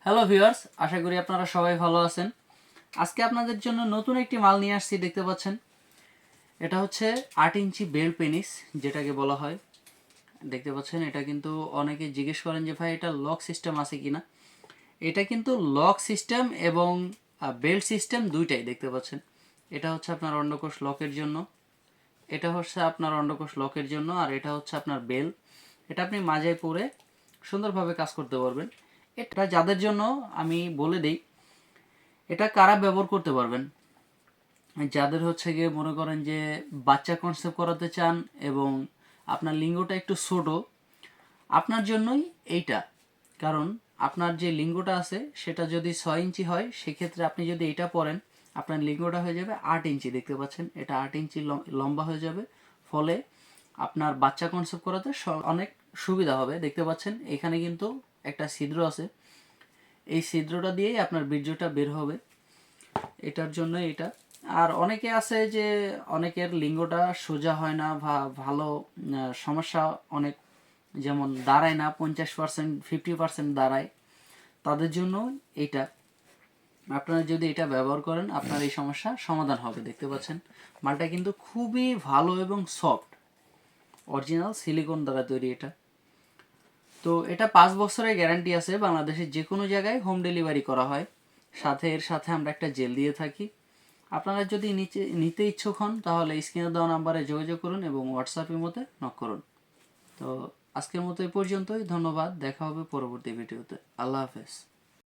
Hello viewers, আশা করি আপনারা সবাই ভালো আছেন। আজকে আপনাদের জন্য নতুন একটি মাল নিয়ে আসছি, দেখতে পাচ্ছেন। এটা হচ্ছে 8 ইঞ্চি বেল্ট পেনিস, যেটাকে বলা হয়। দেখতে পাচ্ছেন, এটা কিন্তু অনেকে জিজ্ঞেস করেন যে ভাই এটা লক সিস্টেম আছে কিনা। এটা কিন্তু লক সিস্টেম এবং বেল্ট সিস্টেম দুইটাই, দেখতে পাচ্ছেন। এটা হচ্ছে আপনার অন্ডকোষ লকের জন্য, এটা হচ্ছে আপনার অন্ডকোষ লকের জন্য, আর এটা হচ্ছে আপনার বেল। এটা আপনি মাজায় পরে সুন্দরভাবে কাজ করতে পারবেন। এটা যাদের জন্য আমি বলে দিই, এটা কারা ব্যবহার করতে পারবেন, যাদের হচ্ছে গিয়ে মনে করেন যে বাচ্চা কনসেপ্ট করাতে চান এবং আপনার লিঙ্গটা একটু ছোট, আপনার জন্যই এইটা। কারণ আপনার যে লিঙ্গটা আছে সেটা যদি 6 ইঞ্চি হয়, সেক্ষেত্রে আপনি যদি এইটা পরেন, আপনার লিঙ্গটা হয়ে যাবে 8 ইঞ্চি। দেখতে পাচ্ছেন, এটা 8 ইঞ্চি লম্বা হয়ে যাবে। ফলে আপনার বাচ্চা কনসেপ্ট করাতে অনেক সুবিধা হবে। দেখতে পাচ্ছেন এখানে কিন্তু একটা ছিদ্র আছে, এই ছিদ্রটা দিয়েই আপনার বীর্যটা বের হবে, এটার জন্য এটা। আর অনেকে আছে যে অনেকের লিঙ্গটা সোজা হয় না, ভালো সমস্যা অনেক, যেমন দাঁড়ায় না, 50% 50% দাঁড়ায়, তাদের জন্য এটা। আপনারা যদি এটা ব্যবহার করেন, আপনার এই সমস্যা সমাধান হবে। দেখতে পাচ্ছেন মালটা কিন্তু খুবই ভালো এবং সফট, অরিজিনাল সিলিকন দ্বারা তৈরি এটা। তো এটা 5 বছরের গ্যারান্টি আছে, বাংলাদেশের যে কোনো জায়গায় হোম ডেলিভারি করা হয়। এর সাথে আমরা একটা জেল দিয়ে থাকি। আপনারা যদি নিতে ইচ্ছুক হন, তাহলে স্ক্রিনে দেওয়া নাম্বারে যোগাযোগ করুন এবং হোয়াটসঅ্যাপের মধ্যে নক করুন। তো আজকের মতো এই পর্যন্তই, ধন্যবাদ। দেখা হবে পরবর্তী ভিডিওতে। আল্লাহ হাফেজ।